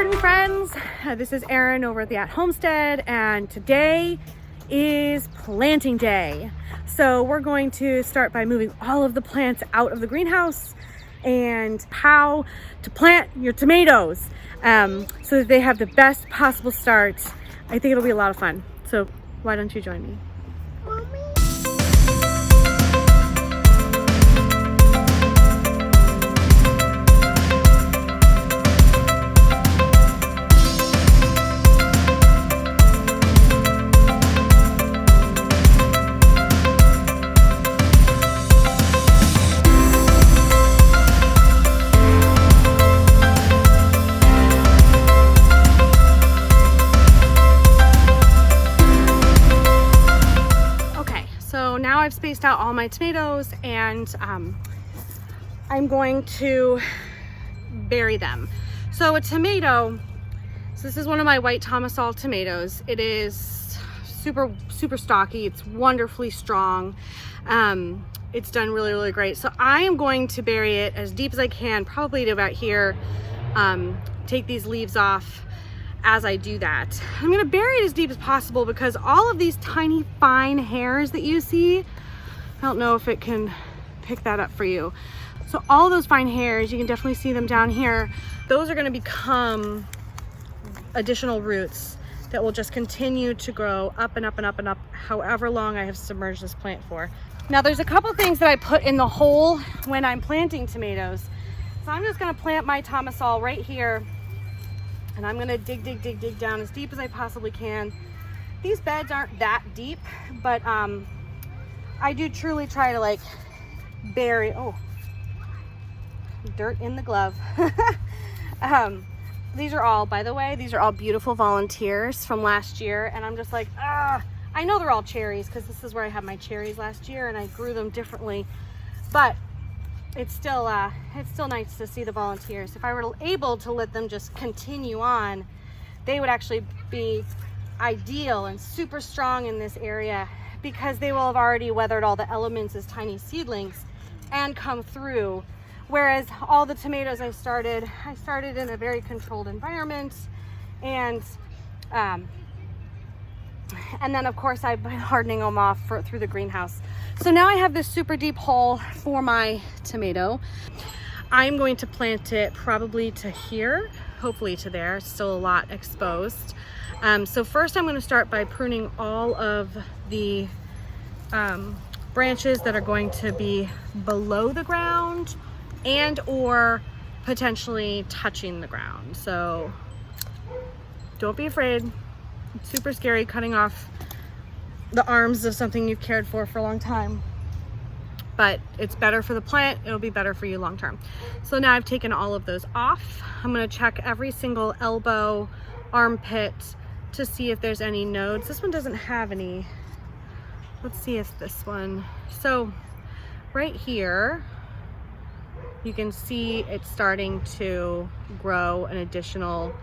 garden friends. This is Erin over at the Homestead, and today is planting day. So we're going to start by moving all of the plants out of the greenhouse and how to plant your tomatoes so that they have the best possible start. I think it'll be a lot of fun. So why don't you join me? So now I've spaced out all my tomatoes, and I'm going to bury them. So a tomato, so this is one of my white Tomasol tomatoes. It is super stocky. It's wonderfully strong. It's done really great. So I am going to bury it as deep as I can, probably to about here. Take these leaves off as I do that. I'm gonna bury it as deep as possible because all of these tiny fine hairs that you see, I don't know if it can pick that up for you. So all those fine hairs, you can definitely see them down here. Those are gonna become additional roots that will just continue to grow up and up and up and up, however long I have submerged this plant for. Now there's a couple things that I put in the hole when I'm planting tomatoes. So I'm just gonna plant my Tomasol right here, and I'm gonna dig down as deep as I possibly can. These beds aren't that deep, but I do truly try to like bury, oh, dirt in the glove. These are all, by the way, these are all beautiful volunteers from last year, and I'm just like, I know they're all cherries because this is where I had my cherries last year and I grew them differently, but it's still nice to see the volunteers. If I were able to let them just continue on, they would actually be ideal and super strong in this area because they will have already weathered all the elements as tiny seedlings and come through. Whereas all the tomatoes I started in a very controlled environment, and then of course I've been hardening them off through the greenhouse. So now I have this super deep hole for my tomato. I'm going to plant it probably to here, hopefully to there. It's still a lot exposed. So first I'm going to start by pruning all of the branches that are going to be below the ground and or potentially touching the ground. So don't be afraid. It's super scary cutting off the arms of something you've cared for a long time, but it's better for the plant. It'll be better for you long term. So now I've taken all of those off. I'm going to check every single elbow, armpit to see if there's any nodes. This one doesn't have any. Let's see if this one. So right here you can see it's starting to grow an additional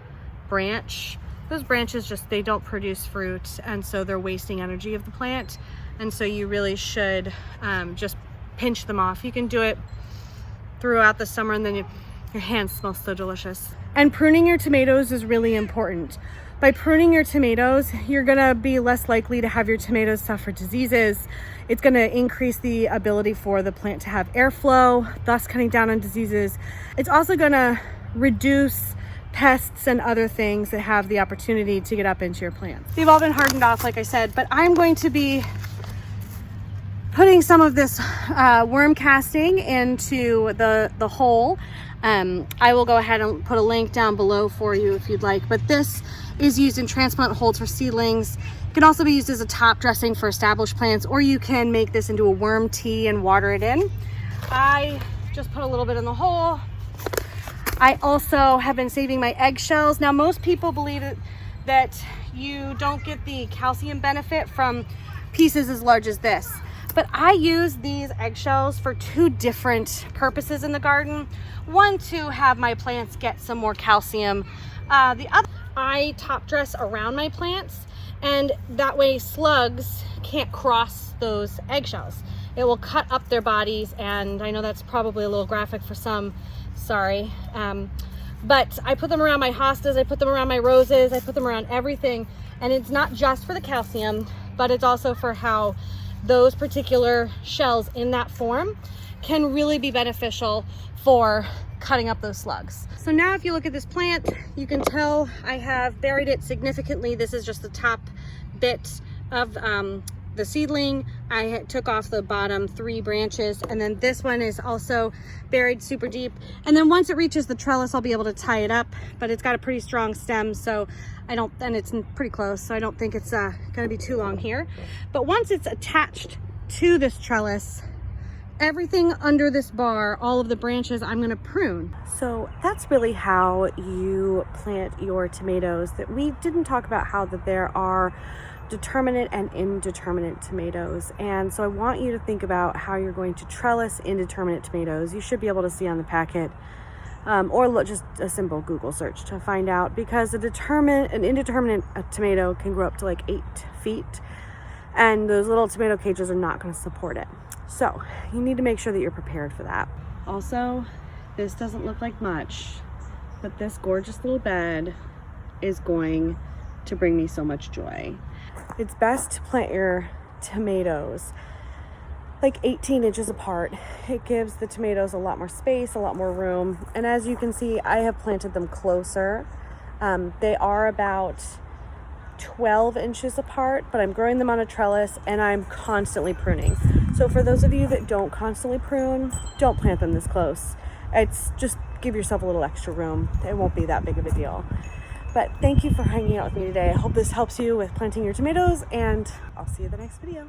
branch. Those branches they don't produce fruit, and so they're wasting energy of the plant, and so you really should just pinch them off. You can do it throughout the summer, and then your hands smell so delicious. And pruning your tomatoes is really important. By pruning your tomatoes, you're gonna be less likely to have your tomatoes suffer diseases. It's gonna increase the ability for the plant to have airflow, thus cutting down on diseases. It's also gonna reduce pests and other things that have the opportunity to get up into your plants. They've all been hardened off, like I said, but I'm going to be putting some of this worm casting into the hole. I will go ahead and put a link down below for you if you'd like, but this is used in transplant holes for seedlings. It can also be used as a top dressing for established plants, or you can make this into a worm tea and water it in. I just put a little bit in the hole. I also have been saving my eggshells. Now, most people believe that you don't get the calcium benefit from pieces as large as this, but I use these eggshells for two different purposes in the garden. One, to have my plants get some more calcium. The other, I top dress around my plants, and that way slugs can't cross those eggshells. It will cut up their bodies, and I know that's probably a little graphic for some, sorry, But I put them around my hostas, I put them around my roses, I put them around everything. And it's not just for the calcium, but it's also for how those particular shells in that form can really be beneficial for cutting up those slugs. So now if you look at this plant, you can tell I have buried it significantly. This is just the top bit of the seedling. I took off the bottom 3 branches, and then this one is also buried super deep. And then once it reaches the trellis, I'll be able to tie it up, but it's got a pretty strong stem, so and it's pretty close, so I don't think it's gonna be too long here. But once it's attached to this trellis, everything under this bar, all of the branches, I'm gonna prune. So that's really how you plant your tomatoes. That we didn't talk about how that there are determinate and indeterminate tomatoes. And so I want you to think about how you're going to trellis indeterminate tomatoes. You should be able to see on the packet, or look, just a simple Google search to find out, because an indeterminate tomato can grow up to like 8 feet, and those little tomato cages are not going to support it. So you need to make sure that you're prepared for that. Also, this doesn't look like much, but this gorgeous little bed is going to bring me so much joy. It's best to plant your tomatoes like 18 inches apart. It gives the tomatoes a lot more space, a lot more room. And as you can see, I have planted them closer. They are about 12 inches apart, but I'm growing them on a trellis and I'm constantly pruning. So for those of you that don't constantly prune, don't plant them this close. It's just give yourself a little extra room. It won't be that big of a deal. But thank you for hanging out with me today. I hope this helps you with planting your tomatoes, and I'll see you in the next video.